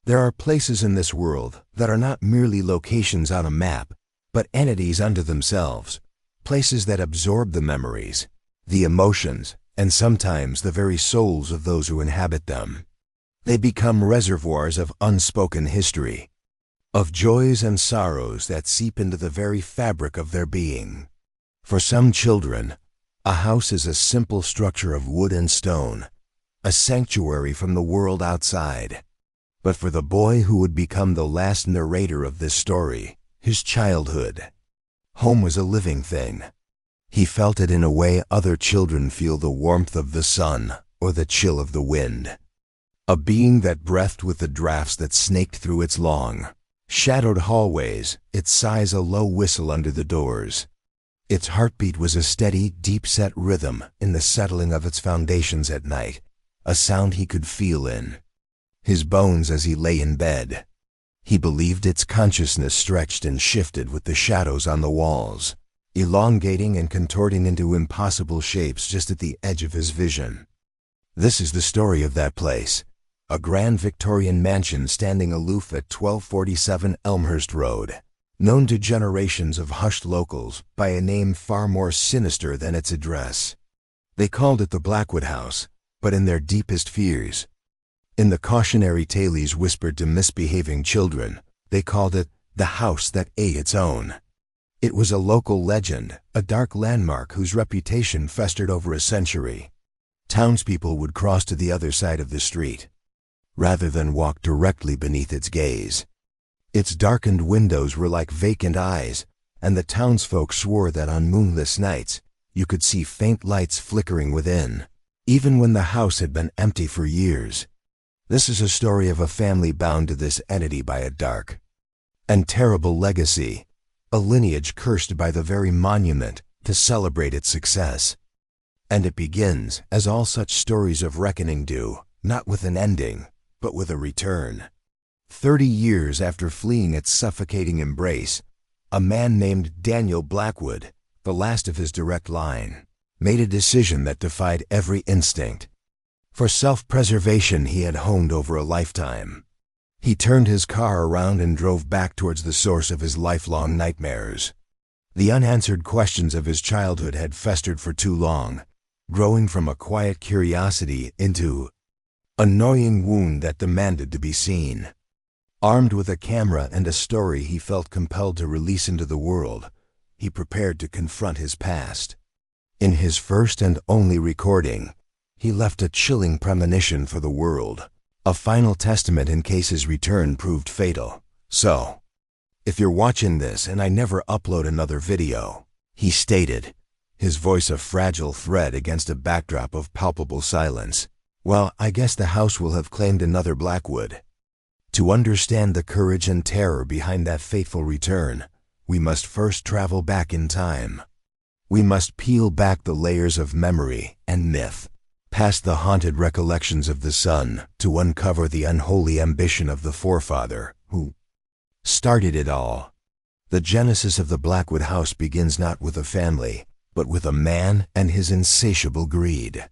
There are places in this world that are not merely locations on a map, but entities unto themselves, places that absorb the memories, the emotions, and sometimes the very souls of those who inhabit them. They become reservoirs of unspoken history, of joys and sorrows that seep into the very fabric of their being. For some children, a house is a simple structure of wood and stone, a sanctuary from the world outside. But for the boy who would become the last narrator of this story, his childhood, home was a living thing. He felt it in a way other children feel the warmth of the sun or the chill of the wind. A being that breathed with the drafts that snaked through its long, shadowed hallways, its sighs a low whistle under the doors. Its heartbeat was a steady, deep-set rhythm in the settling of its foundations at night, a sound he could feel in his bones as he lay in bed. He believed its consciousness stretched and shifted with the shadows on the walls, elongating and contorting into impossible shapes just at the edge of his vision. This is the story of that place, a grand Victorian mansion standing aloof at 1247 Elmhurst Road, known to generations of hushed locals by a name far more sinister than its address. They called it the Blackwood House, but in their deepest fears, in the cautionary tales whispered to misbehaving children, they called it the house that ate its own. It was a local legend, a dark landmark whose reputation festered over a century. Townspeople would cross to the other side of the street, rather than walk directly beneath its gaze. Its darkened windows were like vacant eyes, and the townsfolk swore that on moonless nights you could see faint lights flickering within, even when the house had been empty for years. This is a story of a family bound to this entity by a dark and terrible legacy, a lineage cursed by the very monument to celebrate its success. And it begins, as all such stories of reckoning do, not with an ending, but with a return. 30 years after fleeing its suffocating embrace, a man named Daniel Blackwood, the last of his direct line, made a decision that defied every instinct. For self-preservation he had honed over a lifetime. He turned his car around and drove back towards the source of his lifelong nightmares. The unanswered questions of his childhood had festered for too long, growing from a quiet curiosity into an annoying wound that demanded to be seen. Armed with a camera and a story he felt compelled to release into the world, he prepared to confront his past. In his first and only recording, he left a chilling premonition for the world, a final testament in case his return proved fatal. So, if you're watching this and I never upload another video, he stated, his voice a fragile thread against a backdrop of palpable silence, well, I guess the house will have claimed another Blackwood. To understand the courage and terror behind that fateful return, we must first travel back in time. We must peel back the layers of memory and myth, past the haunted recollections of the son, to uncover the unholy ambition of the forefather who started it all. The genesis of the Blackwood house begins not with a family, but with a man and his insatiable greed.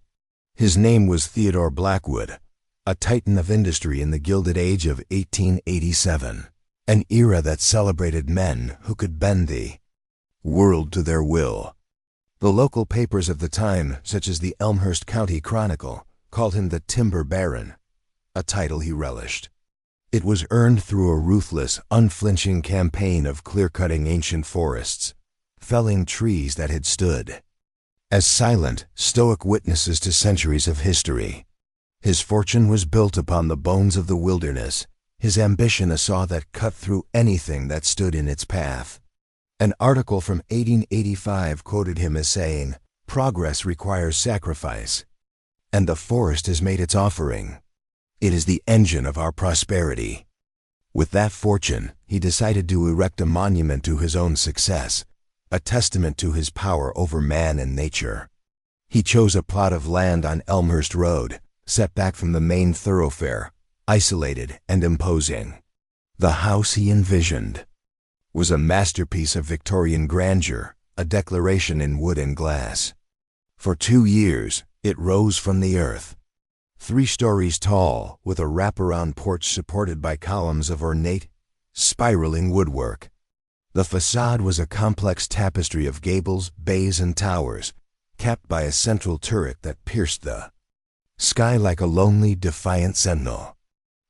His name was Theodore Blackwood, a titan of industry in the Gilded Age of 1887, an era that celebrated men who could bend the world to their will. The local papers of the time, such as the Elmhurst County Chronicle, called him the Timber Baron, a title he relished. It was earned through a ruthless, unflinching campaign of clear-cutting ancient forests, felling trees that had stood as silent, stoic witnesses to centuries of history. His fortune was built upon the bones of the wilderness, his ambition a saw that cut through anything that stood in its path. An article from 1885 quoted him as saying, "Progress requires sacrifice, and the forest has made its offering. It is the engine of our prosperity." With that fortune, he decided to erect a monument to his own success, a testament to his power over man and nature. He chose a plot of land on Elmhurst Road, set back from the main thoroughfare, isolated and imposing. The house he envisioned was a masterpiece of Victorian grandeur, a declaration in wood and glass. For 2 years, it rose from the earth, 3 stories tall, with a wraparound porch supported by columns of ornate, spiraling woodwork. The facade was a complex tapestry of gables, bays, and towers, capped by a central turret that pierced the sky like a lonely, defiant sentinel.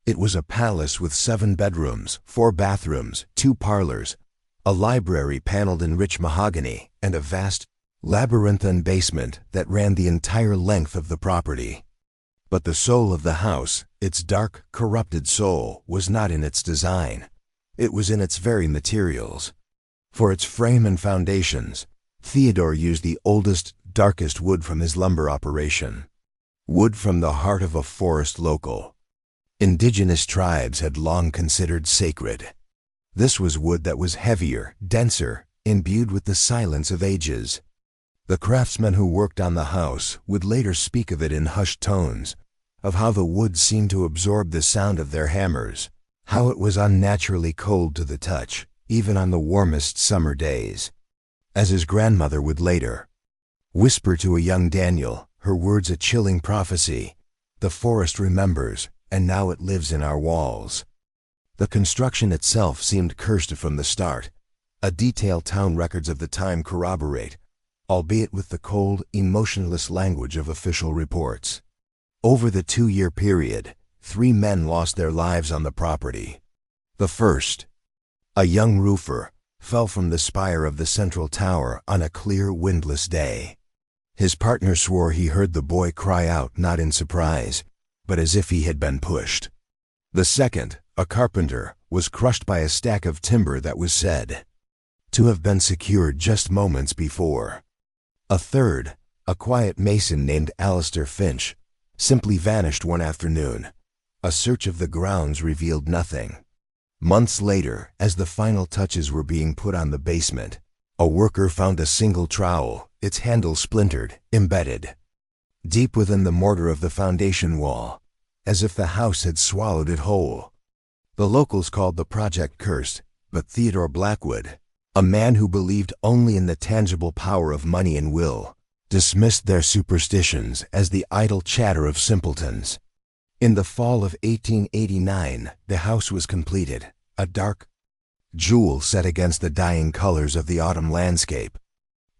It was a palace with 7 bedrooms, 4 bathrooms, 2 parlors, a library paneled in rich mahogany, and a vast, labyrinthine basement that ran the entire length of the property. But the soul of the house, its dark, corrupted soul, was not in its design. It was in its very materials. For its frame and foundations, Theodore used the oldest, darkest wood from his lumber operation. Wood from the heart of a forest local. Indigenous tribes had long considered sacred. This was wood that was heavier, denser, imbued with the silence of ages. The craftsmen who worked on the house would later speak of it in hushed tones, of how the wood seemed to absorb the sound of their hammers, how it was unnaturally cold to the touch, even on the warmest summer days. As his grandmother would later whisper to a young Daniel, her words a chilling prophecy, "The forest remembers, and now it lives in our walls." The construction itself seemed cursed from the start. A detailed town records of the time corroborate, albeit with the cold, emotionless language of official reports. Over the 2-year period, 3 men lost their lives on the property. The first, a young roofer, fell from the spire of the central tower on a clear, windless day. His partner swore he heard the boy cry out not in surprise, but as if he had been pushed. The second, a carpenter, was crushed by a stack of timber that was said to have been secured just moments before. A third, a quiet mason named Alistair Finch, simply vanished one afternoon. A search of the grounds revealed nothing. Months later, as the final touches were being put on the basement, a worker found a single trowel, its handle splintered, embedded deep within the mortar of the foundation wall, as if the house had swallowed it whole. The locals called the project cursed, but Theodore Blackwood, a man who believed only in the tangible power of money and will, dismissed their superstitions as the idle chatter of simpletons. In the fall of 1889, the house was completed, a dark jewel set against the dying colors of the autumn landscape.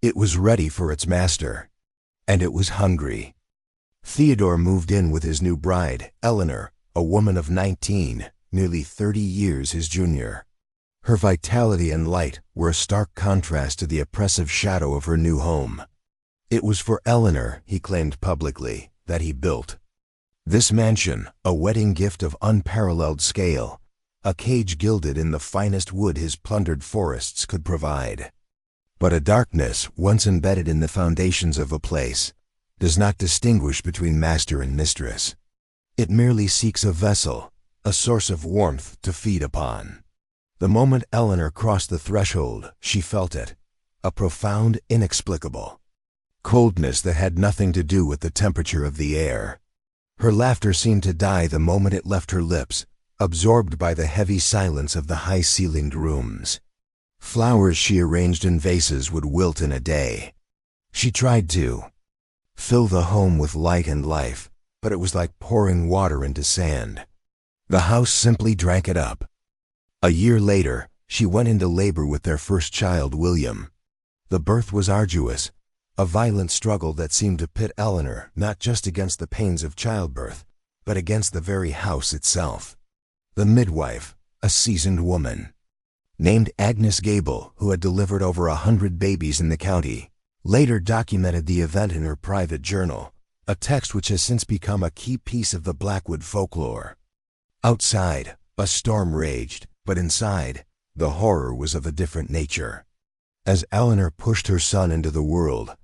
It was ready for its master, and it was hungry. Theodore moved in with his new bride, Eleanor, a woman of 19, nearly 30 years his junior. Her vitality and light were a stark contrast to the oppressive shadow of her new home. It was for Eleanor, he claimed publicly, that he built this mansion, a wedding gift of unparalleled scale, a cage gilded in the finest wood his plundered forests could provide. But a darkness, once embedded in the foundations of a place, does not distinguish between master and mistress. It merely seeks a vessel, a source of warmth to feed upon. The moment Eleanor crossed the threshold, she felt it, a profound, inexplicable coldness that had nothing to do with the temperature of the air. Her laughter seemed to die the moment it left her lips, absorbed by the heavy silence of the high-ceilinged rooms. Flowers she arranged in vases would wilt in a day. She tried to fill the home with light and life, but it was like pouring water into sand. The house simply drank it up. A year later, she went into labor with their first child, William. The birth was arduous, a violent struggle that seemed to pit Eleanor not just against the pains of childbirth, but against the very house itself. The midwife, a seasoned woman named Agnes Gable, who had delivered over 100 babies in the county, later documented the event in her private journal, a text which has since become a key piece of the Blackwood folklore. Outside, a storm raged, but inside, the horror was of a different nature. As Eleanor pushed her son into the world,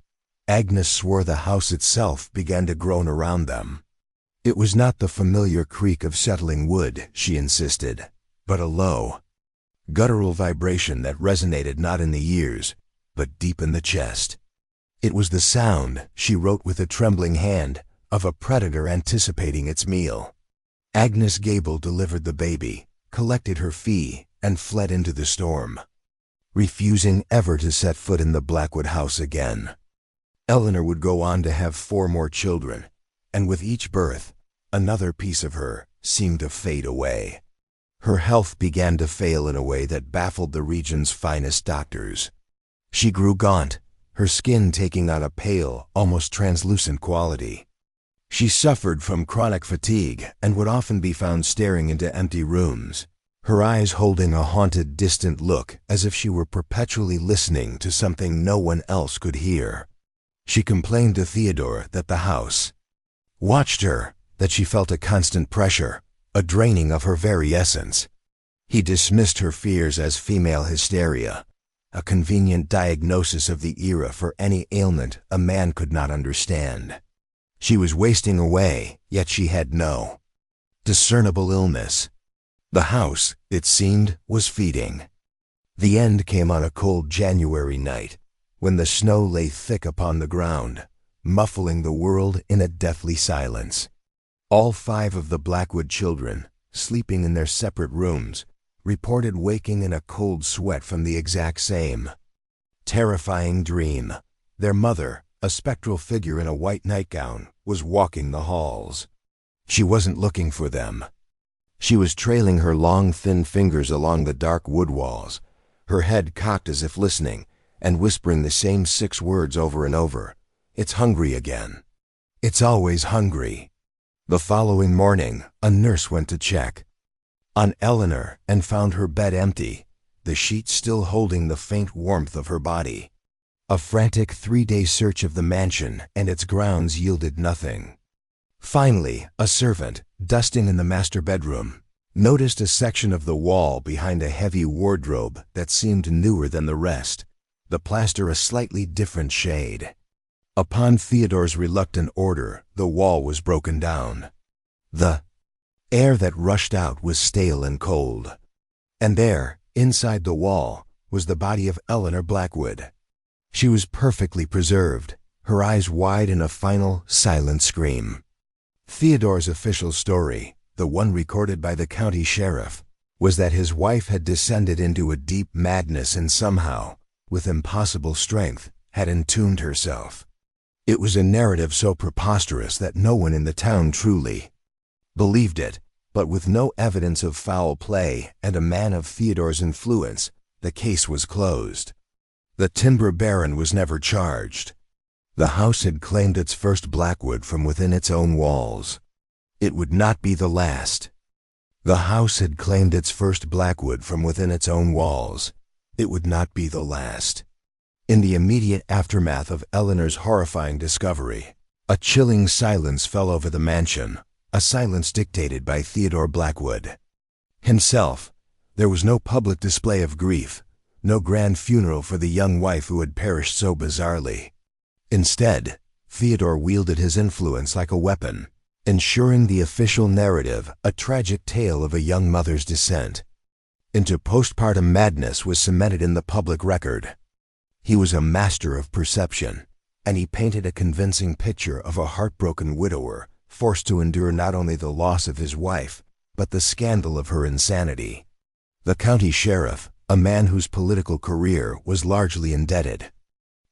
Agnes swore the house itself began to groan around them. It was not the familiar creak of settling wood, she insisted, but a low, guttural vibration that resonated not in the ears, but deep in the chest. It was the sound, she wrote with a trembling hand, of a predator anticipating its meal. Agnes Gable delivered the baby, collected her fee, and fled into the storm, refusing ever to set foot in the Blackwood house again. Eleanor would go on to have 4 more children, and with each birth, another piece of her seemed to fade away. Her health began to fail in a way that baffled the region's finest doctors. She grew gaunt, her skin taking on a pale, almost translucent quality. She suffered from chronic fatigue and would often be found staring into empty rooms, her eyes holding a haunted, distant look as if she were perpetually listening to something no one else could hear. She complained to Theodore that the house watched her, that she felt a constant pressure, a draining of her very essence. He dismissed her fears as female hysteria, a convenient diagnosis of the era for any ailment a man could not understand. She was wasting away, yet she had no discernible illness. The house, it seemed, was feeding. The end came on a cold January night, when the snow lay thick upon the ground, muffling the world in a deathly silence. All 5 of the Blackwood children, sleeping in their separate rooms, reported waking in a cold sweat from the exact same terrifying dream. Their mother, a spectral figure in a white nightgown, was walking the halls. She wasn't looking for them. She was trailing her long, thin fingers along the dark wood walls, her head cocked as if listening, and whispering the same 6 words over and over. "It's hungry again. It's always hungry." The following morning, a nurse went to check on Eleanor and found her bed empty, the sheets still holding the faint warmth of her body. A frantic 3-day search of the mansion and its grounds yielded nothing. Finally, a servant, dusting in the master bedroom, noticed a section of the wall behind a heavy wardrobe that seemed newer than the rest, the plaster a slightly different shade. Upon Theodore's reluctant order, the wall was broken down. The air that rushed out was stale and cold. And there, inside the wall, was the body of Eleanor Blackwood. She was perfectly preserved, her eyes wide in a final, silent scream. Theodore's official story, the one recorded by the county sheriff, was that his wife had descended into a deep madness and somehow, with impossible strength, had entombed herself. It was a narrative so preposterous that no one in the town truly believed it, but with no evidence of foul play and a man of Theodore's influence, the case was closed. The timber baron was never charged. The house had claimed its first Blackwood from within its own walls. It would not be the last. The house had claimed its first Blackwood from within its own walls. It would not be the last. In the immediate aftermath of Eleanor's horrifying discovery, a chilling silence fell over the mansion, a silence dictated by Theodore Blackwood himself. There was no public display of grief, no grand funeral for the young wife who had perished so bizarrely. Instead, Theodore wielded his influence like a weapon, ensuring the official narrative a tragic tale of a young mother's descent into postpartum madness was cemented in the public record. He was a master of perception, and he painted a convincing picture of a heartbroken widower forced to endure not only the loss of his wife, but the scandal of her insanity. The county sheriff, a man whose political career was largely indebted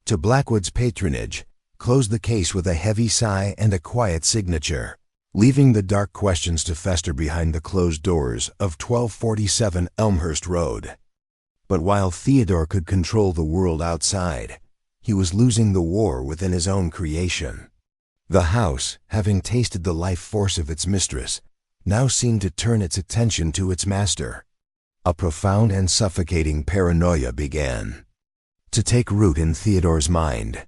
to Blackwood's patronage, closed the case with a heavy sigh and a quiet signature, leaving the dark questions to fester behind the closed doors of 1247 Elmhurst Road. But while Theodore could control the world outside, he was losing the war within his own creation. The house, having tasted the life force of its mistress, now seemed to turn its attention to its master. A profound and suffocating paranoia began to take root in Theodore's mind.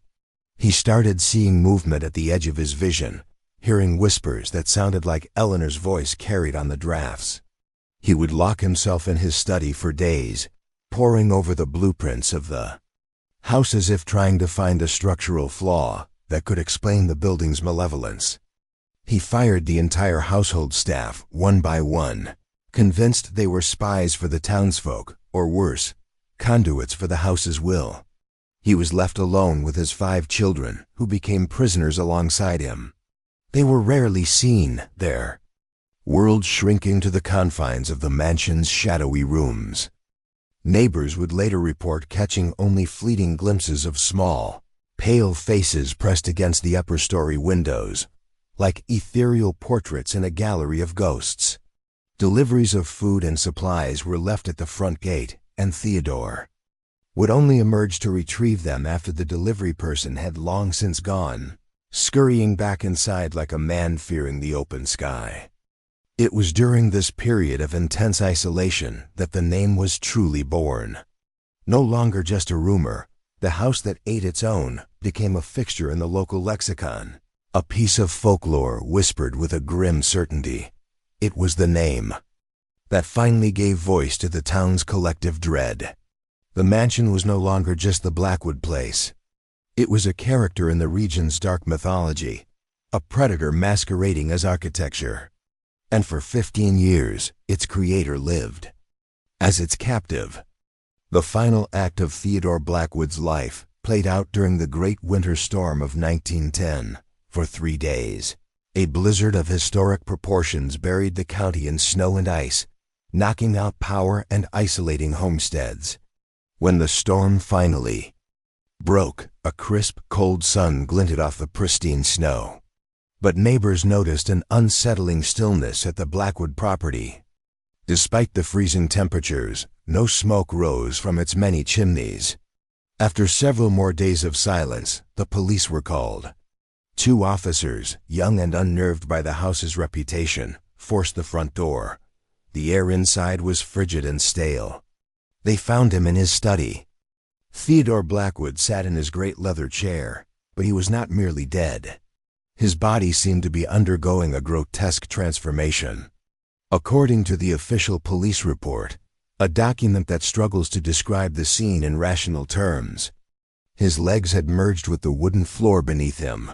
He started seeing movement at the edge of his vision, hearing whispers that sounded like Eleanor's voice carried on the drafts. He would lock himself in his study for days, poring over the blueprints of the house as if trying to find a structural flaw that could explain the building's malevolence. He fired the entire household staff one by one, convinced they were spies for the townsfolk, or worse, conduits for the house's will. He was left alone with his 5 children, who became prisoners alongside him. They were rarely seen there, worlds shrinking to the confines of the mansion's shadowy rooms. Neighbors would later report catching only fleeting glimpses of small, pale faces pressed against the upper-story windows, like ethereal portraits in a gallery of ghosts. Deliveries of food and supplies were left at the front gate, and Theodore would only emerge to retrieve them after the delivery person had long since gone, scurrying back inside like a man fearing the open sky. It was during this period of intense isolation that the name was truly born. No longer just a rumor, the house that ate its own became a fixture in the local lexicon, a piece of folklore whispered with a grim certainty. It was the name that finally gave voice to the town's collective dread. The mansion was no longer just the Blackwood place. It was a character in the region's dark mythology, a predator masquerading as architecture. And for 15 years, its creator lived as its captive. The final act of Theodore Blackwood's life played out during the Great Winter Storm of 1910. For 3 days, a blizzard of historic proportions buried the county in snow and ice, knocking out power and isolating homesteads. When the storm finally broke, a crisp, cold sun glinted off the pristine snow. But neighbors noticed an unsettling stillness at the Blackwood property. Despite the freezing temperatures, no smoke rose from its many chimneys. After several more days of silence, the police were called. 2 officers, young and unnerved by the house's reputation, forced the front door. The air inside was frigid and stale. They found him in his study. Theodore Blackwood sat in his great leather chair, but he was not merely dead. His body seemed to be undergoing a grotesque transformation. According to the official police report, a document that struggles to describe the scene in rational terms, his legs had merged with the wooden floor beneath him.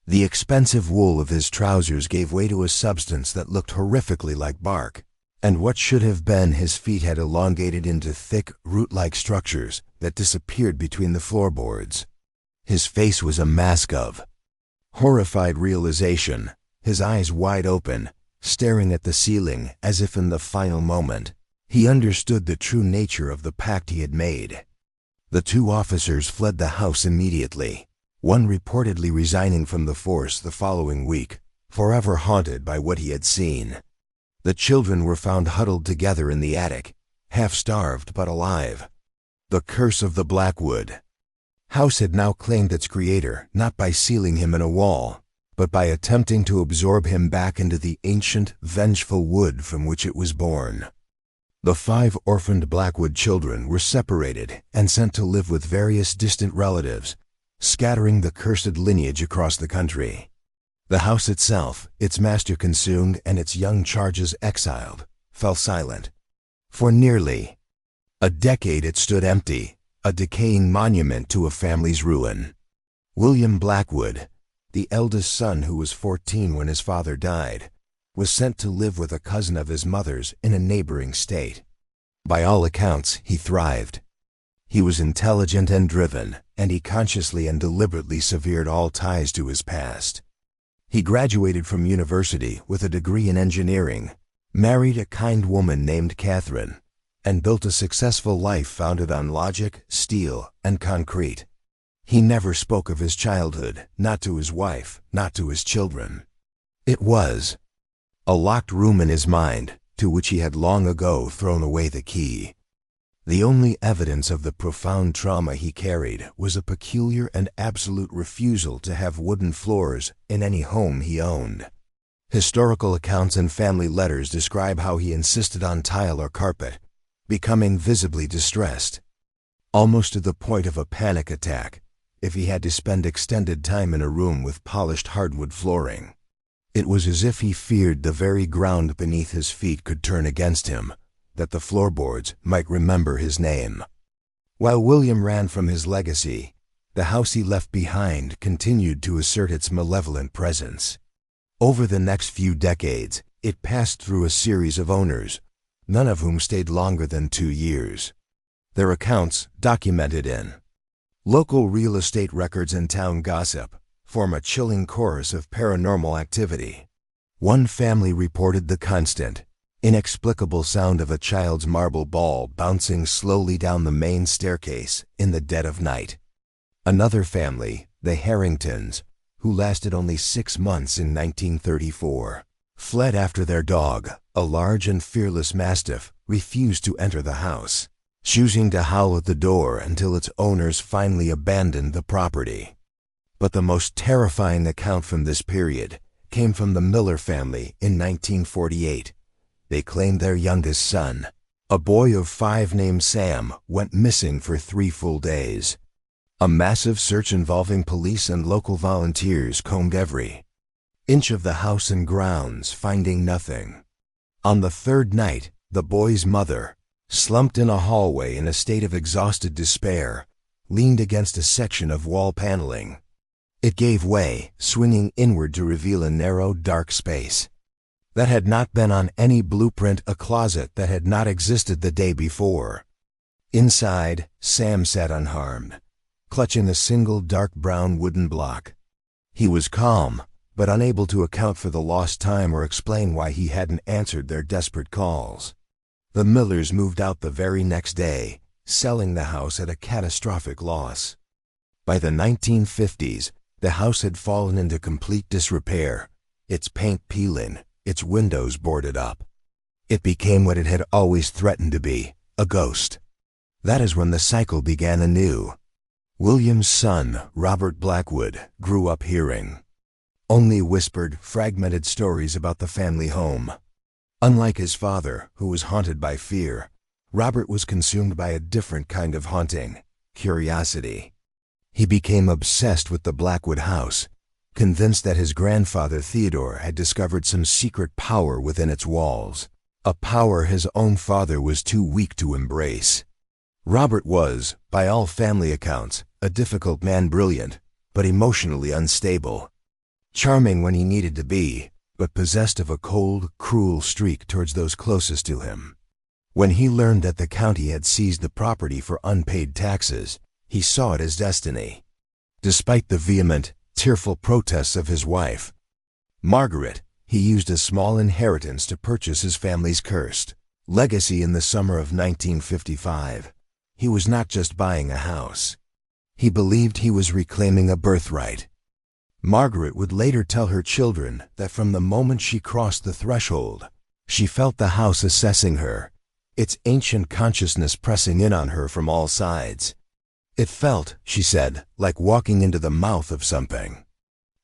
The expensive wool of his trousers gave way to a substance that looked horrifically like bark, and what should have been his feet had elongated into thick, root-like structures that disappeared between the floorboards. His face was a mask of horrified realization, his eyes wide open, staring at the ceiling as if in the final moment he understood the true nature of the pact he had made. The 2 officers fled the house immediately, one reportedly resigning from the force the following week, forever haunted by what he had seen. The children were found huddled together in the attic, half-starved but alive. The curse of the Blackwood house had now claimed its creator not by sealing him in a wall, but by attempting to absorb him back into the ancient, vengeful wood from which it was born. The 5 orphaned Blackwood children were separated and sent to live with various distant relatives, scattering the cursed lineage across the country. The house itself, its master consumed and its young charges exiled, fell silent. For nearly a decade it stood empty, a decaying monument to a family's ruin. William Blackwood, the eldest son who was 14 when his father died, was sent to live with a cousin of his mother's in a neighboring state. By all accounts, he thrived. He was intelligent and driven, and he consciously and deliberately severed all ties to his past. He graduated from university with a degree in engineering, married a kind woman named Catherine, and built a successful life founded on logic, steel, and concrete. He never spoke of his childhood, not to his wife, not to his children. It was a locked room in his mind, to which he had long ago thrown away the key. The only evidence of the profound trauma he carried was a peculiar and absolute refusal to have wooden floors in any home he owned. Historical accounts and family letters describe how he insisted on tile or carpet, becoming visibly distressed, almost to the point of a panic attack, if he had to spend extended time in a room with polished hardwood flooring. It was as if he feared the very ground beneath his feet could turn against him, that the floorboards might remember his name. While William ran from his legacy, the house he left behind continued to assert its malevolent presence. Over the next few decades, it passed through a series of owners, none of whom stayed longer than 2 years. Their accounts, documented in local real estate records and town gossip, form a chilling chorus of paranormal activity. One family reported the constant, inexplicable sound of a child's marble ball bouncing slowly down the main staircase in the dead of night. Another family, the Harringtons, who lasted only 6 months in 1934, fled after their dog, a large and fearless mastiff, refused to enter the house, choosing to howl at the door until its owners finally abandoned the property. But the most terrifying account from this period came from the Miller family in 1948. They claimed their youngest son, a boy of 5 named Sam, went missing for 3 full days. A massive search involving police and local volunteers combed every inch of the house and grounds, finding nothing. On the 3rd night, the boy's mother, slumped in a hallway in a state of exhausted despair, leaned against a section of wall paneling. It gave way, swinging inward to reveal a narrow, dark space that had not been on any blueprint, a closet that had not existed the day before. Inside, Sam sat unharmed, clutching a single dark brown wooden block. He was calm, but unable to account for the lost time or explain why he hadn't answered their desperate calls. The Millers moved out the very next day, selling the house at a catastrophic loss. By the 1950s, the house had fallen into complete disrepair, its paint peeling, its windows boarded up. It became what it had always threatened to be, a ghost. That is when the cycle began anew. William's son, Robert Blackwood, grew up hearing only whispered, fragmented stories about the family home. Unlike his father, who was haunted by fear, Robert was consumed by a different kind of haunting, curiosity. He became obsessed with the Blackwood house, convinced that his grandfather Theodore had discovered some secret power within its walls, a power his own father was too weak to embrace. Robert was, by all family accounts, a difficult man, brilliant, but emotionally unstable. Charming when he needed to be, but possessed of a cold, cruel streak towards those closest to him. When he learned that the county had seized the property for unpaid taxes, he saw it as destiny. Despite the vehement, tearful protests of his wife, Margaret, he used a small inheritance to purchase his family's cursed legacy in the summer of 1955. He was not just buying a house. He believed he was reclaiming a birthright. Margaret would later tell her children that from the moment she crossed the threshold, she felt the house assessing her, its ancient consciousness pressing in on her from all sides. It felt, she said, like walking into the mouth of something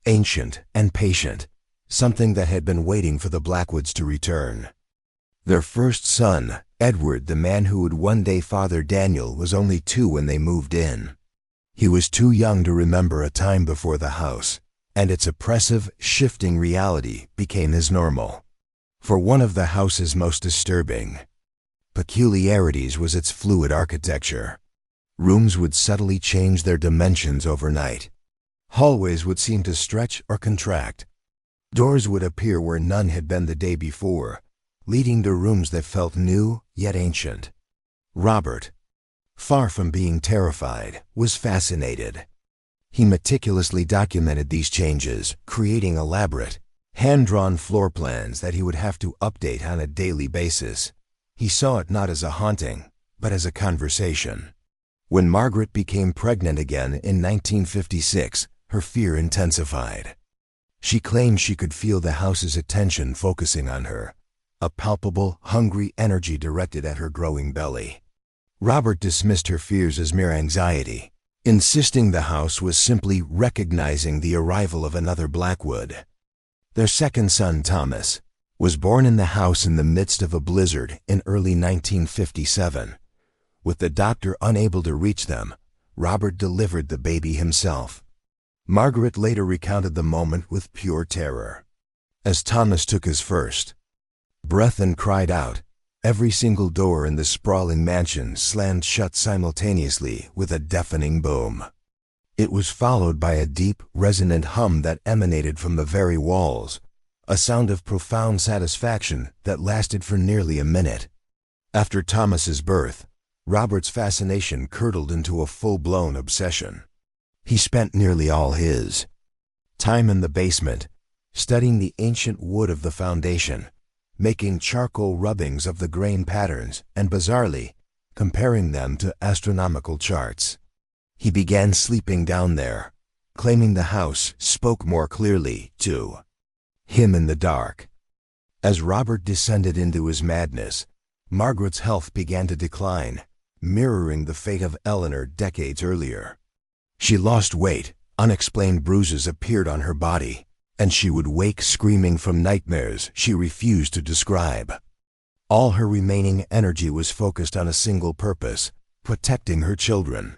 ancient and patient, something that had been waiting for the Blackwoods to return. Their first son, Edward, the man who would one day father Daniel, was only 2 when they moved in. He was too young to remember a time before the house, and its oppressive, shifting reality became his normal. For one of the house's most disturbing peculiarities was its fluid architecture. Rooms would subtly change their dimensions overnight. Hallways would seem to stretch or contract. Doors would appear where none had been the day before, leading to rooms that felt new yet ancient. Robert, far from being terrified, was fascinated. He meticulously documented these changes, creating elaborate, hand-drawn floor plans that he would have to update on a daily basis. He saw it not as a haunting, but as a conversation. When Margaret became pregnant again in 1956, her fear intensified. She claimed she could feel the house's attention focusing on her, a palpable, hungry energy directed at her growing belly. Robert dismissed her fears as mere anxiety, insisting the house was simply recognizing the arrival of another Blackwood. Their second son, Thomas, was born in the house in the midst of a blizzard in early 1957. With the doctor unable to reach them, Robert delivered the baby himself. Margaret later recounted the moment with pure terror. As Thomas took his first breath and cried out, every single door in the sprawling mansion slammed shut simultaneously with a deafening boom. It was followed by a deep, resonant hum that emanated from the very walls, a sound of profound satisfaction that lasted for nearly a minute. After Thomas's birth, Robert's fascination curdled into a full-blown obsession. He spent nearly all his time in the basement, studying the ancient wood of the foundation, making charcoal rubbings of the grain patterns, and bizarrely, comparing them to astronomical charts. He began sleeping down there, claiming the house spoke more clearly to him in the dark. As Robert descended into his madness, Margaret's health began to decline, mirroring the fate of Eleanor decades earlier. She lost weight, unexplained bruises appeared on her body, and she would wake screaming from nightmares she refused to describe. All her remaining energy was focused on a single purpose: protecting her children.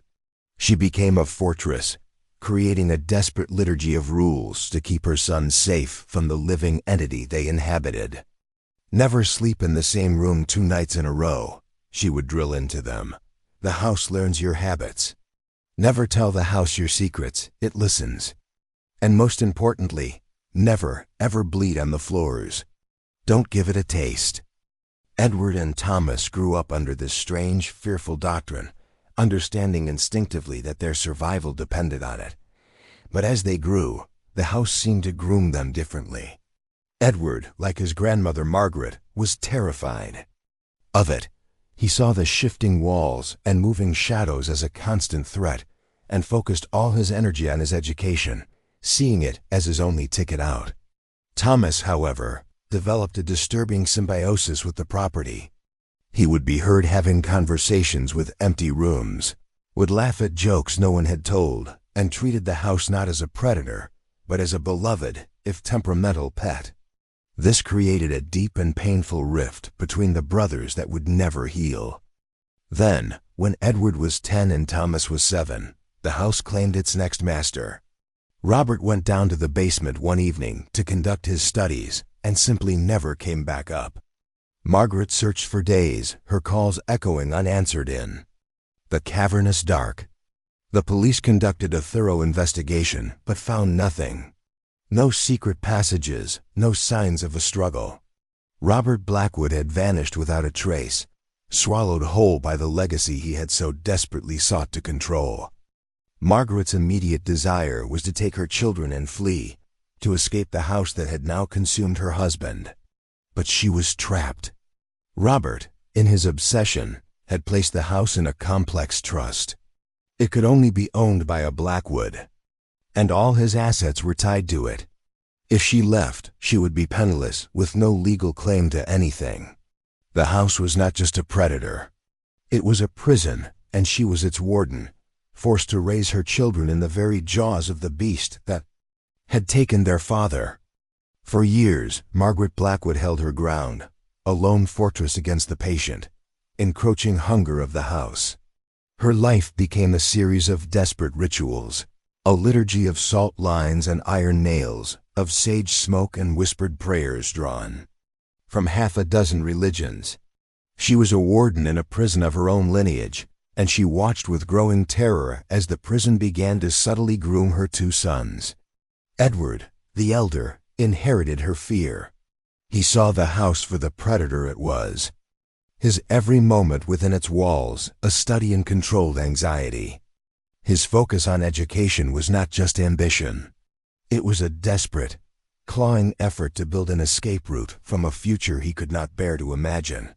She became a fortress, creating a desperate liturgy of rules to keep her sons safe from the living entity they inhabited. "Never sleep in the same room 2 nights in a row," she would drill into them. "The house learns your habits. Never tell the house your secrets, it listens. And most importantly, never, ever bleed on the floors. Don't give it a taste." Edward and Thomas grew up under this strange, fearful doctrine, understanding instinctively that their survival depended on it. But as they grew, the house seemed to groom them differently. Edward, like his grandmother Margaret, was terrified of it. He saw the shifting walls and moving shadows as a constant threat, and focused all his energy on his education, seeing it as his only ticket out. Thomas, however, developed a disturbing symbiosis with the property. He would be heard having conversations with empty rooms, would laugh at jokes no one had told, and treated the house not as a predator, but as a beloved, if temperamental pet. This created a deep and painful rift between the brothers that would never heal. Then, when Edward was 10 and Thomas was 7, the house claimed its next master. Robert went down to the basement one evening to conduct his studies and simply never came back up. Margaret searched for days, her calls echoing unanswered in the cavernous dark. The police conducted a thorough investigation but found nothing. No secret passages, no signs of a struggle. Robert Blackwood had vanished without a trace, swallowed whole by the legacy he had so desperately sought to control. Margaret's immediate desire was to take her children and flee, to escape the house that had now consumed her husband. But she was trapped. Robert, in his obsession, had placed the house in a complex trust. It could only be owned by a Blackwood, and all his assets were tied to it. If she left, she would be penniless, with no legal claim to anything. The house was not just a predator. It was a prison, and she was its warden, forced to raise her children in the very jaws of the beast that had taken their father. For years, Margaret Blackwood held her ground, a lone fortress against the patient, encroaching hunger of the house. Her life became a series of desperate rituals, a liturgy of salt lines and iron nails, of sage smoke and whispered prayers drawn from 6 religions. She was a warden in a prison of her own lineage, and she watched with growing terror as the prison began to subtly groom her 2 sons. Edward, the elder, inherited her fear. He saw the house for the predator it was. His every moment within its walls, a study in controlled anxiety. His focus on education was not just ambition. It was a desperate, clawing effort to build an escape route from a future he could not bear to imagine.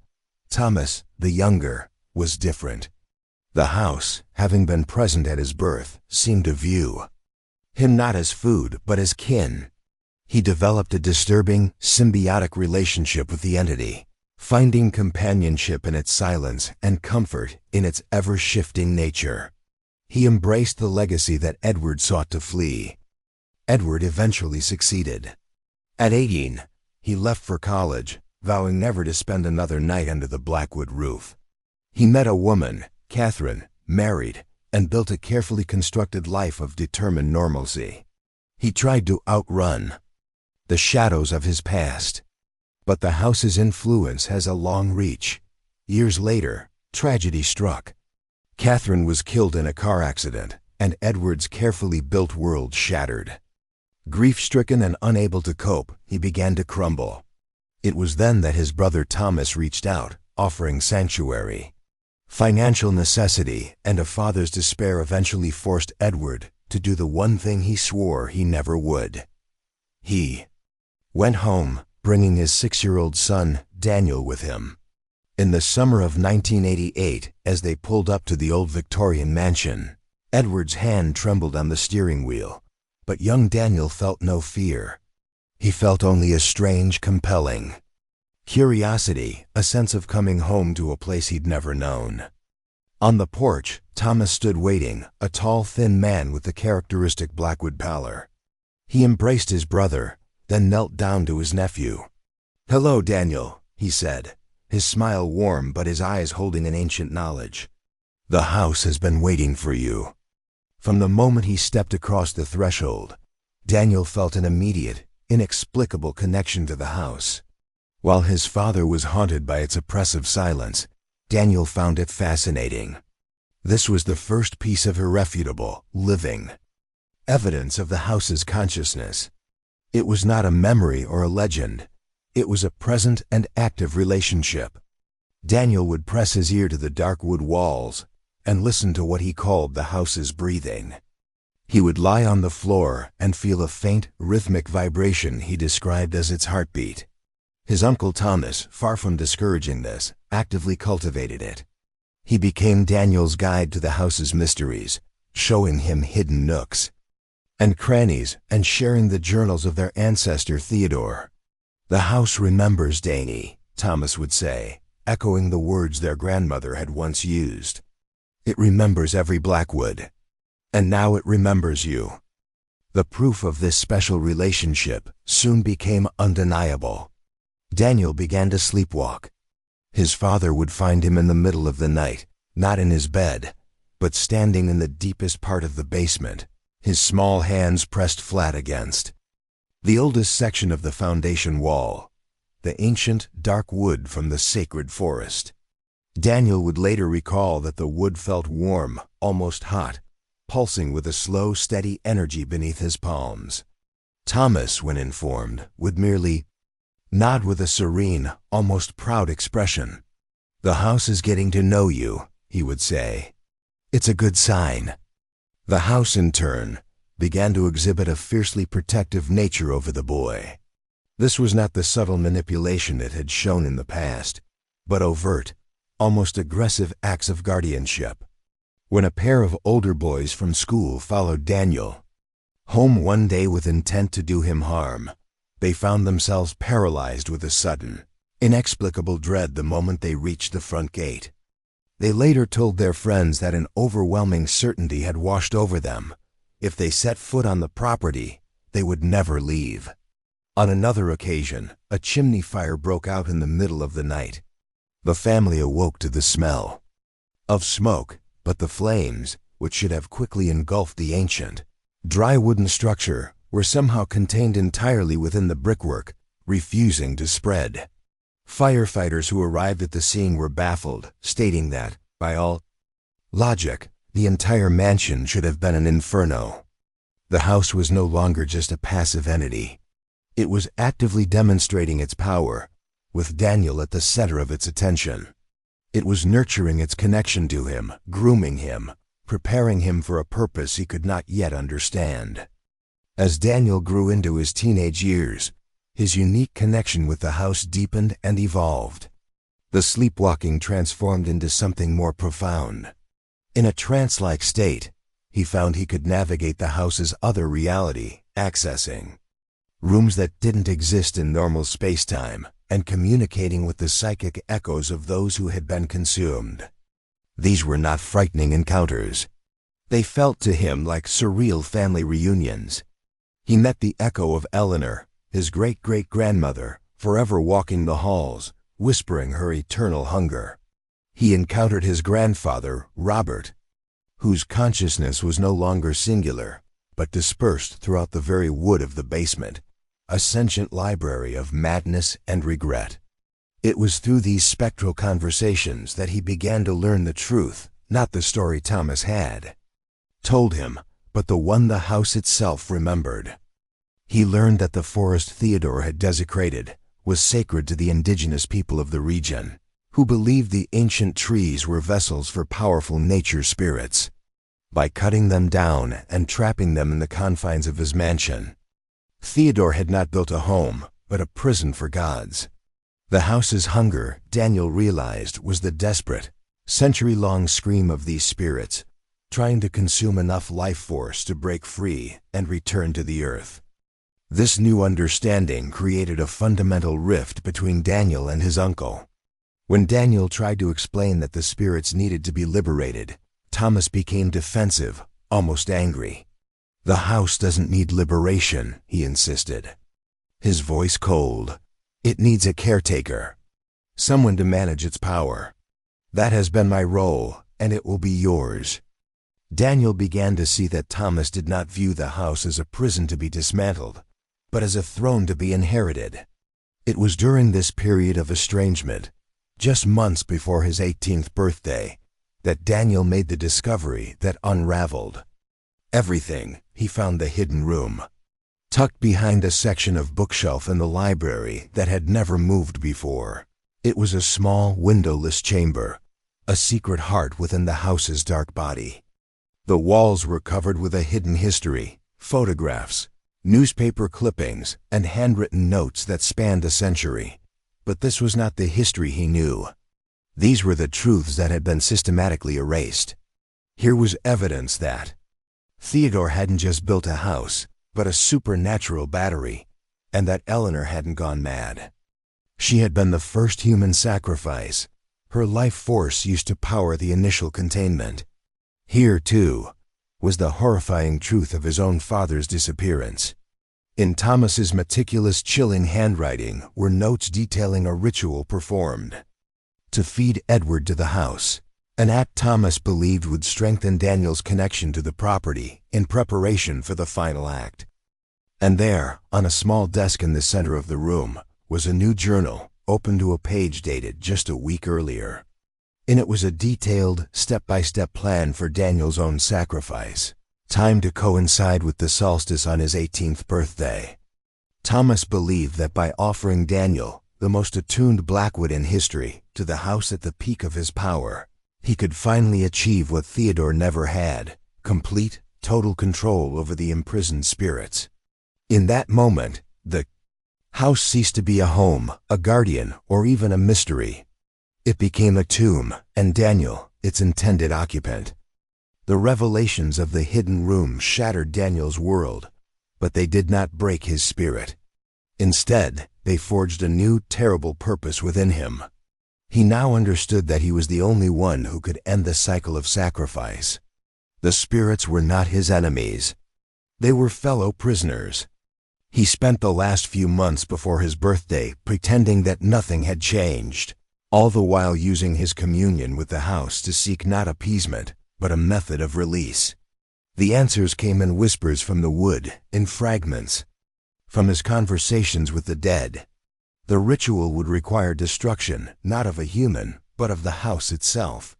Thomas, the younger, was different. The house, having been present at his birth, seemed to view him not as food, but as kin. He developed a disturbing, symbiotic relationship with the entity, finding companionship in its silence and comfort in its ever-shifting nature. He embraced the legacy that Edward sought to flee. Edward eventually succeeded. At 18, he left for college, vowing never to spend another night under the Blackwood roof. He met a woman, Catherine, married, and built a carefully constructed life of determined normalcy. He tried to outrun the shadows of his past. But the house's influence has a long reach. Years later, tragedy struck. Catherine was killed in a car accident, and Edward's carefully built world shattered. Grief-stricken and unable to cope, he began to crumble. It was then that his brother Thomas reached out, offering sanctuary. Financial necessity and a father's despair eventually forced Edward to do the one thing he swore he never would. He went home, bringing his 6-year-old son, Daniel, with him. In the summer of 1988, as they pulled up to the old Victorian mansion, Edward's hand trembled on the steering wheel, But young Daniel felt no fear. He felt only a strange, compelling curiosity, a sense of coming home to a place he'd never known. On the porch, Thomas stood waiting, a tall, thin man with the characteristic Blackwood pallor. He embraced his brother, then knelt down to his nephew. "Hello, Daniel," he said, his smile warm but his eyes holding an ancient knowledge. "The house has been waiting for you." From the moment he stepped across the threshold, Daniel felt an immediate, inexplicable connection to the house. While his father was haunted by its oppressive silence, Daniel found it fascinating. This was the first piece of irrefutable, living evidence of the house's consciousness. It was not a memory or a legend. It was a present and active relationship. Daniel would press his ear to the dark wood walls and listen to what he called the house's breathing. He would lie on the floor and feel a faint, rhythmic vibration he described as its heartbeat. His uncle Thomas, far from discouraging this, actively cultivated it. He became Daniel's guide to the house's mysteries, showing him hidden nooks and crannies and sharing the journals of their ancestor Theodore. "The house remembers Danny," Thomas would say, echoing the words their grandmother had once used. "It remembers every Blackwood. And now it remembers you." The proof of this special relationship soon became undeniable. Daniel began to sleepwalk. His father would find him in the middle of the night, not in his bed, but standing in the deepest part of the basement, his small hands pressed flat against the oldest section of the foundation wall, the ancient, dark wood from the sacred forest. Daniel would later recall that the wood felt warm, almost hot, pulsing with a slow, steady energy beneath his palms. Thomas, when informed, would merely nod with a serene, almost proud expression. "The house is getting to know you," he would say. "It's a good sign." The house, in turn, began to exhibit a fiercely protective nature over the boy. This was not the subtle manipulation it had shown in the past, but overt, almost aggressive acts of guardianship. When a pair of older boys from school followed Daniel home one day with intent to do him harm, they found themselves paralyzed with a sudden, inexplicable dread the moment they reached the front gate. They later told their friends that an overwhelming certainty had washed over them. If they set foot on the property, they would never leave. On another occasion, a chimney fire broke out in the middle of the night. The family awoke to the smell of smoke, but the flames, which should have quickly engulfed the ancient, dry wooden structure, were somehow contained entirely within the brickwork, refusing to spread. Firefighters who arrived at the scene were baffled, stating that, by all logic, the entire mansion should have been an inferno. The house was no longer just a passive entity. It was actively demonstrating its power, with Daniel at the center of its attention. It was nurturing its connection to him, grooming him, preparing him for a purpose he could not yet understand. As Daniel grew into his teenage years, his unique connection with the house deepened and evolved. The sleepwalking transformed into something more profound. In a trance-like state, he found he could navigate the house's other reality, accessing rooms that didn't exist in normal space-time, and communicating with the psychic echoes of those who had been consumed. These were not frightening encounters. They felt to him like surreal family reunions. He met the echo of Eleanor, his great-great-grandmother, forever walking the halls, whispering her eternal hunger. He encountered his grandfather, Robert, whose consciousness was no longer singular, but dispersed throughout the very wood of the basement, a sentient library of madness and regret. It was through these spectral conversations that he began to learn the truth, not the story Thomas had told him, but the one the house itself remembered. He learned that the forest Theodore had desecrated was sacred to the indigenous people of the region, who believed the ancient trees were vessels for powerful nature spirits. By cutting them down and trapping them in the confines of his mansion, Theodore had not built a home, but a prison for gods. The house's hunger, Daniel realized, was the desperate, century-long scream of these spirits, trying to consume enough life force to break free and return to the earth. This new understanding created a fundamental rift between Daniel and his uncle. When Daniel tried to explain that the spirits needed to be liberated, Thomas became defensive, almost angry. "The house doesn't need liberation," he insisted. His voice cold. "It needs a caretaker. Someone to manage its power. That has been my role, and it will be yours." Daniel began to see that Thomas did not view the house as a prison to be dismantled, but as a throne to be inherited. It was during this period of estrangement, just months before his 18th birthday, that Daniel made the discovery that unraveled everything. He found the hidden room, tucked behind a section of bookshelf in the library that had never moved before. It was a small, windowless chamber, a secret heart within the house's dark body. The walls were covered with a hidden history, photographs, newspaper clippings, and handwritten notes that spanned a century. But this was not the history he knew. These were the truths that had been systematically erased. Here was evidence that Theodore hadn't just built a house, but a supernatural battery, and that Eleanor hadn't gone mad. She had been the first human sacrifice. Her life force used to power the initial containment. Here, too, was the horrifying truth of his own father's disappearance. In Thomas's meticulous, chilling handwriting were notes detailing a ritual performed to feed Edward to the house, an act Thomas believed would strengthen Daniel's connection to the property in preparation for the final act. And there, on a small desk in the center of the room, was a new journal, open to a page dated just a week earlier. In it was a detailed, step-by-step plan for Daniel's own sacrifice, timed to coincide with the solstice on his 18th birthday. Thomas believed that by offering Daniel, the most attuned Blackwood in history, to the house at the peak of his power, he could finally achieve what Theodore never had: complete, total control over the imprisoned spirits. In that moment, the house ceased to be a home, a guardian, or even a mystery. It became a tomb, and Daniel, its intended occupant. The revelations of the hidden room shattered Daniel's world, but they did not break his spirit. Instead, they forged a new, terrible purpose within him. He now understood that he was the only one who could end the cycle of sacrifice. The spirits were not his enemies. They were fellow prisoners. He spent the last few months before his birthday pretending that nothing had changed, all the while using his communion with the house to seek not appeasement, but a method of release. The answers came in whispers from the wood, in fragments, from his conversations with the dead. The ritual would require destruction, not of a human, but of the house itself.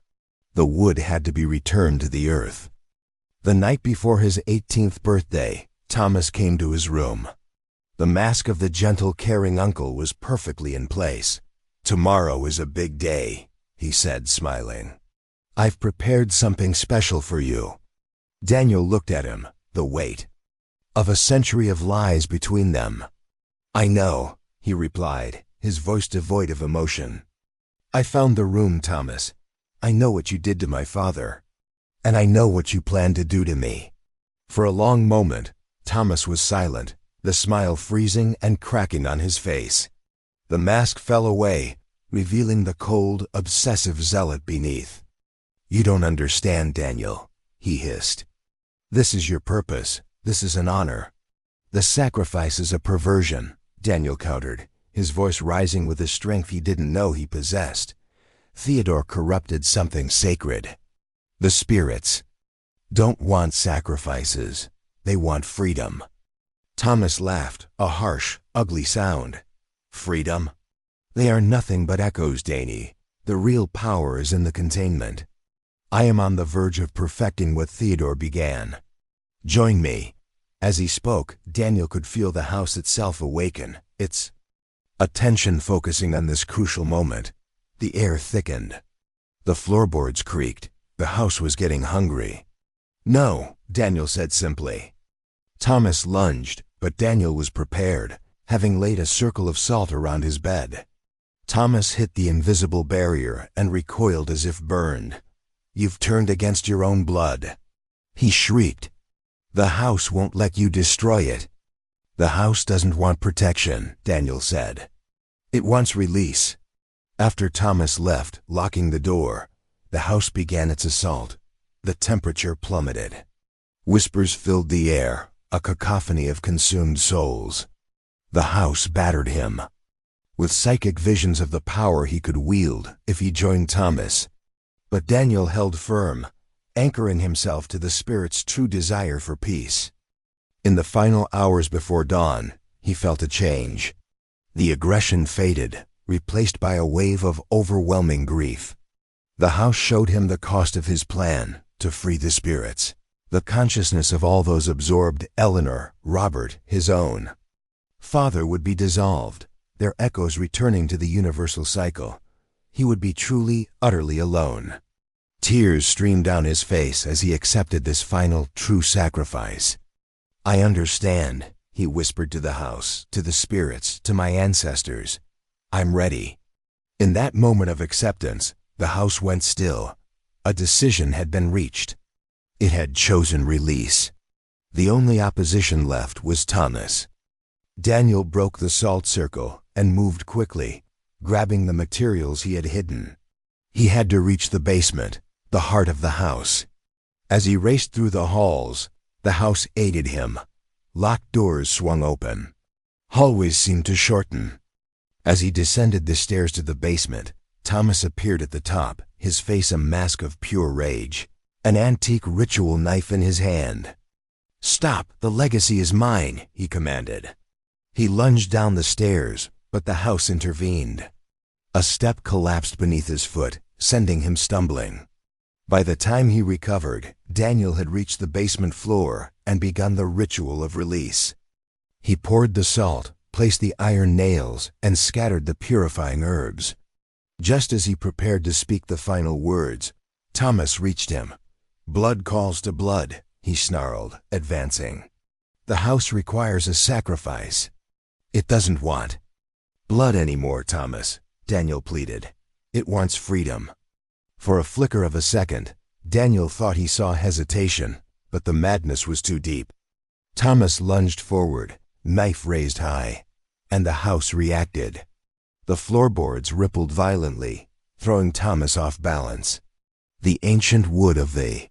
The wood had to be returned to the earth. The night before his 18th birthday, Thomas came to his room. The mask of the gentle, caring uncle was perfectly in place. "Tomorrow is a big day," he said, smiling. "I've prepared something special for you." Daniel looked at him, the weight of a century of lies between them. "I know," he replied, his voice devoid of emotion. "I found the room, Thomas. I know what you did to my father, and I know what you plan to do to me." For a long moment, Thomas was silent, the smile freezing and cracking on his face. The mask fell away, revealing the cold, obsessive zealot beneath. "You don't understand, Daniel," he hissed. "This is your purpose. This is an honor." "The sacrifice is a perversion," Daniel countered, his voice rising with a strength he didn't know he possessed. "Theodore corrupted something sacred. The spirits don't want sacrifices. They want freedom." Thomas laughed, a harsh, ugly sound. "Freedom? They are nothing but echoes, Danny. The real power is in the containment. I am on the verge of perfecting what Theodore began. Join me." As he spoke, Daniel could feel the house itself awaken, its attention focusing on this crucial moment. The air thickened. The floorboards creaked. The house was getting hungry. "No," Daniel said simply. Thomas lunged, but Daniel was prepared, having laid a circle of salt around his bed. Thomas hit the invisible barrier and recoiled as if burned. "You've turned against your own blood," He shrieked. "The house won't let you destroy it." "The house doesn't want protection," Daniel said. "It wants release." After Thomas left, locking the door, the house began its assault. The temperature plummeted. Whispers filled the air, a cacophony of consumed souls. The house battered him, with psychic visions of the power he could wield if he joined Thomas. But Daniel held firm, anchoring himself to the spirit's true desire for peace. In the final hours before dawn, he felt a change. The aggression faded, replaced by a wave of overwhelming grief. The house showed him the cost of his plan to free the spirits. The consciousness of all those absorbed, Eleanor, Robert, his own father, would be dissolved, their echoes returning to the universal cycle. He would be truly, utterly alone. Tears streamed down his face as he accepted this final, true sacrifice. "I understand," he whispered to the house, to the spirits, to my ancestors. "I'm ready." In that moment of acceptance, the house went still. A decision had been reached. It had chosen release. The only opposition left was Thomas. Daniel broke the salt circle and moved quickly, grabbing the materials he had hidden. He had to reach the basement, the heart of the house. As he raced through the halls, the house aided him. Locked doors swung open. Hallways seemed to shorten. As he descended the stairs to the basement, Thomas appeared at the top, his face a mask of pure rage, an antique ritual knife in his hand. "Stop! The legacy is mine," he commanded. He lunged down the stairs, but the house intervened. A step collapsed beneath his foot, sending him stumbling. By the time he recovered, Daniel had reached the basement floor and begun the ritual of release. He poured the salt, placed the iron nails, and scattered the purifying herbs. Just as he prepared to speak the final words, Thomas reached him. "Blood calls to blood," he snarled, advancing. "The house requires a sacrifice. It doesn't want blood anymore, Thomas," Daniel pleaded. "It wants freedom." For a flicker of a second, Daniel thought he saw hesitation, but the madness was too deep. Thomas lunged forward, knife raised high, and the house reacted. The floorboards rippled violently, throwing Thomas off balance. The ancient wood of the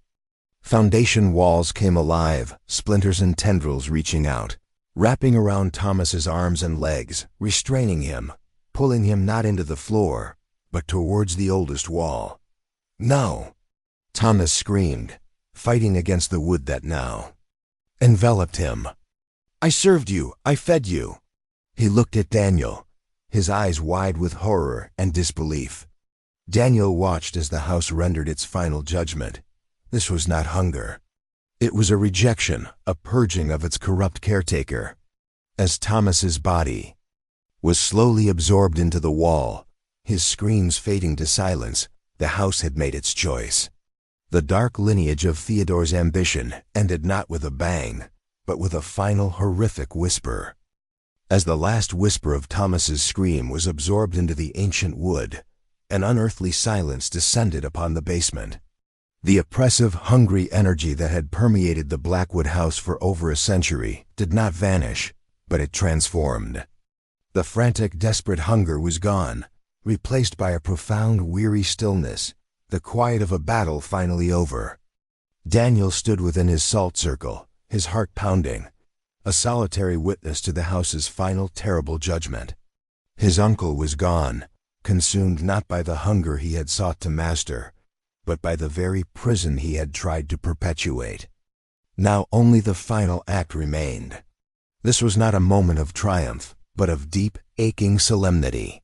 foundation walls came alive, splinters and tendrils reaching out, wrapping around Thomas's arms and legs, restraining him, pulling him not into the floor, but towards the oldest wall. "No!" Thomas screamed, fighting against the wood that now enveloped him. "I served you, I fed you." He looked at Daniel, his eyes wide with horror and disbelief. Daniel watched as the house rendered its final judgment. This was not hunger. It was a rejection, a purging of its corrupt caretaker. As Thomas's body was slowly absorbed into the wall, his screams fading to silence, the house had made its choice. The dark lineage of Theodore's ambition ended not with a bang, but with a final horrific whisper. As the last whisper of Thomas's scream was absorbed into the ancient wood, an unearthly silence descended upon the basement. The oppressive, hungry energy that had permeated the Blackwood house for over a century did not vanish, but it transformed. The frantic, desperate hunger was gone, replaced by a profound, weary stillness, the quiet of a battle finally over. Daniel stood within his salt circle, his heart pounding, a solitary witness to the house's final terrible judgment. His uncle was gone, consumed not by the hunger he had sought to master, but by the very prison he had tried to perpetuate. Now only the final act remained. This was not a moment of triumph, but of deep, aching solemnity.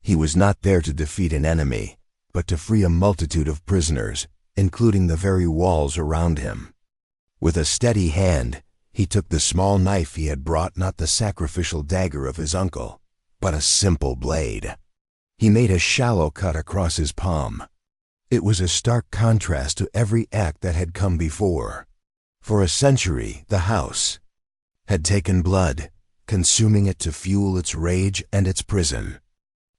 He was not there to defeat an enemy, but to free a multitude of prisoners, including the very walls around him. With a steady hand, he took the small knife he had brought, not the sacrificial dagger of his uncle, but a simple blade. He made a shallow cut across his palm. It was a stark contrast to every act that had come before. For a century, the house had taken blood, consuming it to fuel its rage and its prison.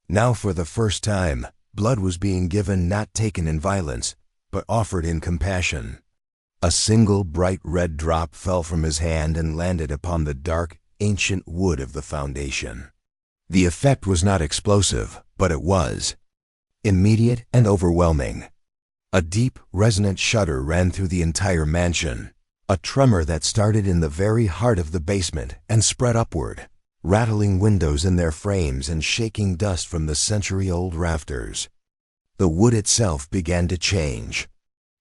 Now, for the first time, blood was being given, not taken in violence, but offered in compassion. A single bright red drop fell from his hand and landed upon the dark, ancient wood of the foundation. The effect was not explosive, but it was immediate and overwhelming. A deep, resonant shudder ran through the entire mansion, a tremor that started in the very heart of the basement and spread upward, rattling windows in their frames and shaking dust from the century-old rafters. The wood itself began to change.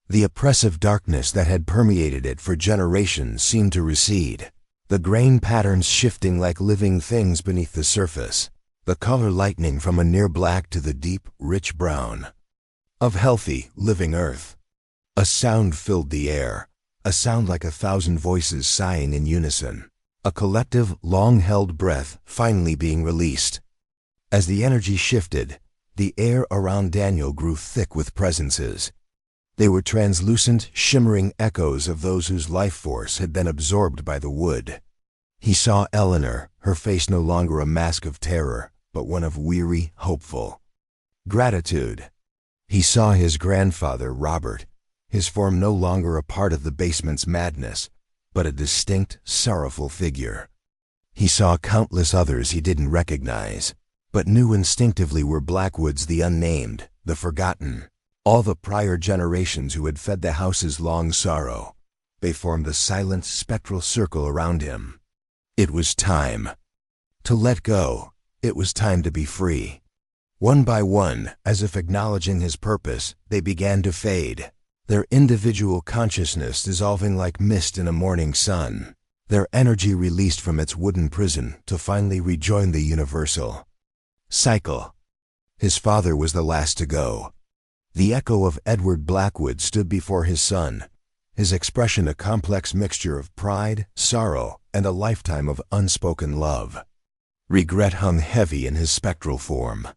The oppressive darkness that had permeated it for generations seemed to recede, the grain patterns shifting like living things beneath the surface, the color lightening from a near black to the deep, rich brown of healthy, living earth. A sound filled the air, a sound like 1,000 voices sighing in unison, a collective, long-held breath finally being released. As the energy shifted, the air around Daniel grew thick with presences. They were translucent, shimmering echoes of those whose life force had been absorbed by the wood. He saw Eleanor, her face no longer a mask of terror, but one of weary, hopeful gratitude. He saw his grandfather, Robert, his form no longer a part of the basement's madness, but a distinct, sorrowful figure. He saw countless others he didn't recognize, but knew instinctively were Blackwood's the unnamed, the forgotten. All the prior generations who had fed the house's long sorrow. They formed a silent, spectral circle around him. It was time to let go. It was time to be free. One by one, as if acknowledging his purpose, they began to fade, their individual consciousness dissolving like mist in a morning sun, their energy released from its wooden prison to finally rejoin the universal cycle. His father was the last to go. The echo of Edward Blackwood stood before his son, his expression a complex mixture of pride, sorrow, and a lifetime of unspoken love. Regret hung heavy in his spectral form.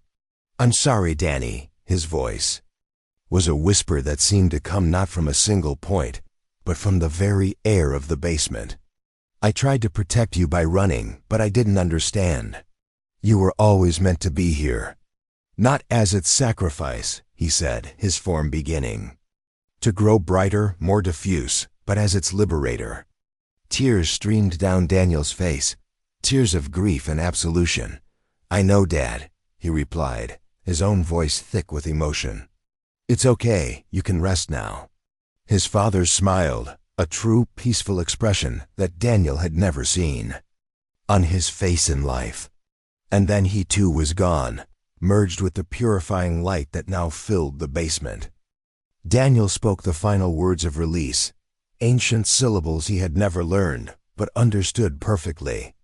"I'm sorry, Danny," his voice was a whisper that seemed to come not from a single point, but from the very air of the basement. "I tried to protect you by running, but I didn't understand. You were always meant to be here. Not as its sacrifice," he said, his form beginning to grow brighter, more diffuse, but as its liberator. Tears streamed down Daniel's face, tears of grief and absolution. "I know, Dad," he replied, his own voice thick with emotion. "It's okay, you can rest now." His father smiled, a true, peaceful expression that Daniel had never seen on his face in life. And then he too was gone, merged with the purifying light that now filled the basement. Daniel spoke the final words of release, ancient syllables he had never learned, but understood perfectly.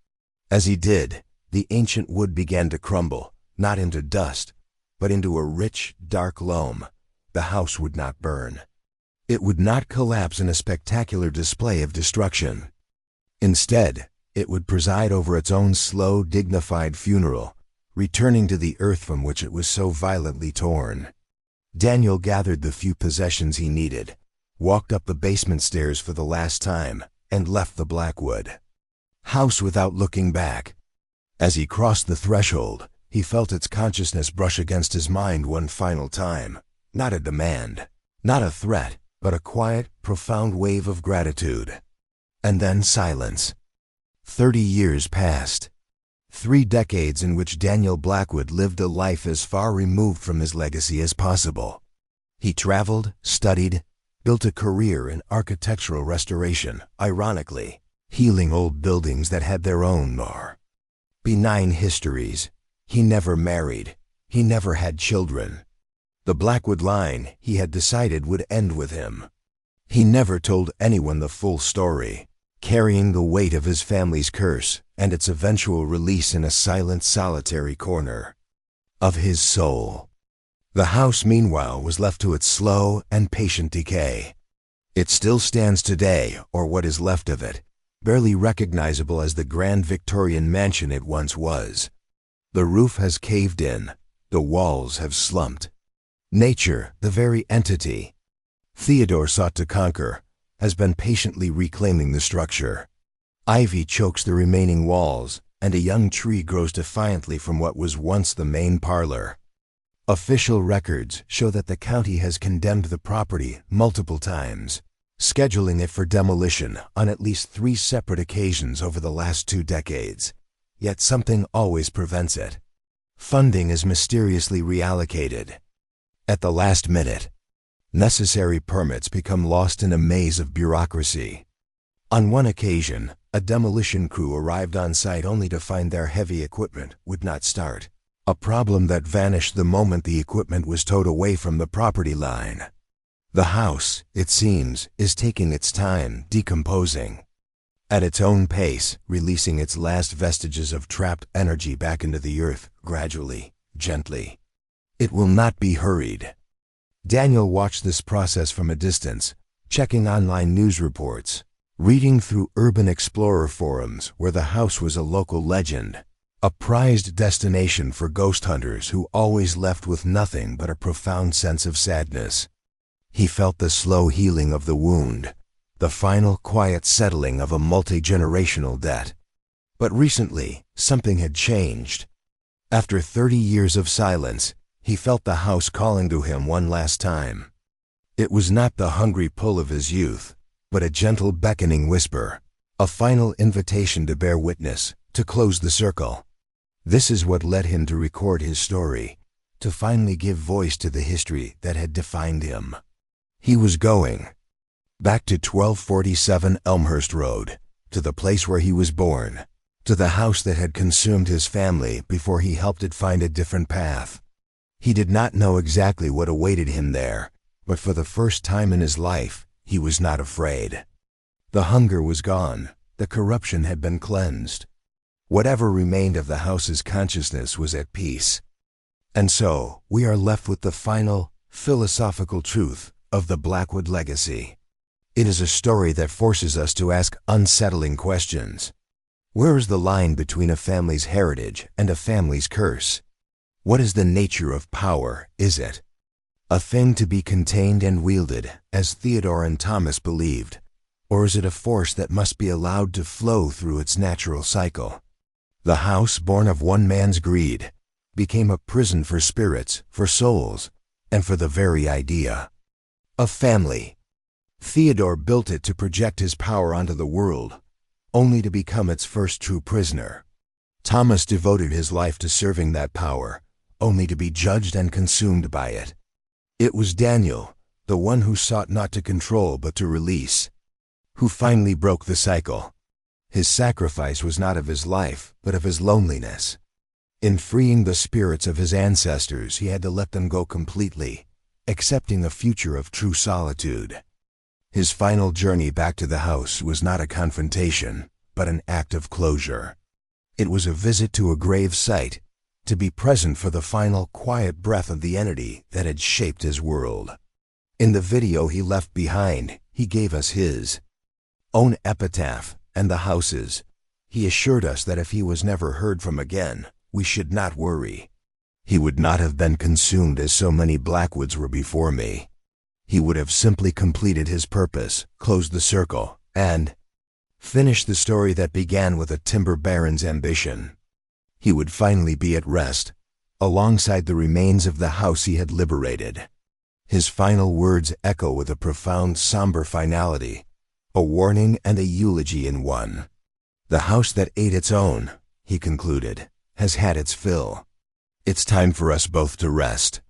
As he did, the ancient wood began to crumble, not into dust, but into a rich, dark loam. The house would not burn. It would not collapse in a spectacular display of destruction. Instead, it would preside over its own slow, dignified funeral, returning to the earth from which it was so violently torn. Daniel gathered the few possessions he needed, walked up the basement stairs for the last time, and left the Blackwood house without looking back. As he crossed the threshold, he felt its consciousness brush against his mind one final time. Not a demand, not a threat, but a quiet, profound wave of gratitude. And then silence. 30 years passed. 3 decades in which Daniel Blackwood lived a life as far removed from his legacy as possible. He traveled, studied, built a career in architectural restoration, ironically, healing old buildings that had their own more benign histories. He never married. He never had children. The Blackwood line, he had decided, would end with him. He never told anyone the full story, carrying the weight of his family's curse and its eventual release in a silent, solitary corner of his soul. The house, meanwhile, was left to its slow and patient decay. It still stands today, or what is left of it, barely recognizable as the grand Victorian mansion it once was. The roof has caved in, the walls have slumped. Nature, the very entity Theodore sought to conquer, has been patiently reclaiming the structure. Ivy chokes the remaining walls, and a young tree grows defiantly from what was once the main parlor. Official records show that the county has condemned the property multiple times, scheduling it for demolition on at least 3 separate occasions over the last 2 decades. Yet something always prevents it. Funding is mysteriously reallocated. At the last minute, necessary permits become lost in a maze of bureaucracy. On one occasion, a demolition crew arrived on site only to find their heavy equipment would not start, a problem that vanished the moment the equipment was towed away from the property line. The house, it seems, is taking its time decomposing. At its own pace, releasing its last vestiges of trapped energy back into the earth, gradually, gently. It will not be hurried. Daniel watched this process from a distance, checking online news reports, reading through urban explorer forums where the house was a local legend, a prized destination for ghost hunters who always left with nothing but a profound sense of sadness. He felt the slow healing of the wound, the final quiet settling of a multi-generational debt. But recently, something had changed. After 30 years of silence, he felt the house calling to him one last time. It was not the hungry pull of his youth, but a gentle beckoning whisper, a final invitation to bear witness, to close the circle. This is what led him to record his story, to finally give voice to the history that had defined him. He was going back to 1247 Elmhurst Road, to the place where he was born, to the house that had consumed his family before he helped it find a different path. He did not know exactly what awaited him there, but for the first time in his life, he was not afraid. The hunger was gone, the corruption had been cleansed. Whatever remained of the house's consciousness was at peace. And so, we are left with the final, philosophical truth of the Blackwood legacy. It is a story that forces us to ask unsettling questions. Where is the line between a family's heritage and a family's curse? What is the nature of power, is it a thing to be contained and wielded, as Theodore and Thomas believed, or is it a force that must be allowed to flow through its natural cycle? The house, born of one man's greed, became a prison for spirits, for souls, and for the very idea of family. Theodore built it to project his power onto the world, only to become its first true prisoner. Thomas devoted his life to serving that power, only to be judged and consumed by it. It was Daniel, the one who sought not to control but to release, who finally broke the cycle. His sacrifice was not of his life, but of his loneliness. In freeing the spirits of his ancestors, he had to let them go completely, accepting a future of true solitude. His final journey back to the house was not a confrontation, but an act of closure. It was a visit to a grave site, to be present for the final quiet breath of the entity that had shaped his world. In the video he left behind, he gave us his own epitaph and the house's. He assured us that if he was never heard from again, we should not worry. He would not have been consumed as so many Blackwoods were before me. He would have simply completed his purpose, closed the circle, and finished the story that began with a timber baron's ambition. He would finally be at rest, alongside the remains of the house he had liberated. His final words echo with a profound, somber finality, a warning and a eulogy in one. The house that ate its own, he concluded, has had its fill. It's time for us both to rest.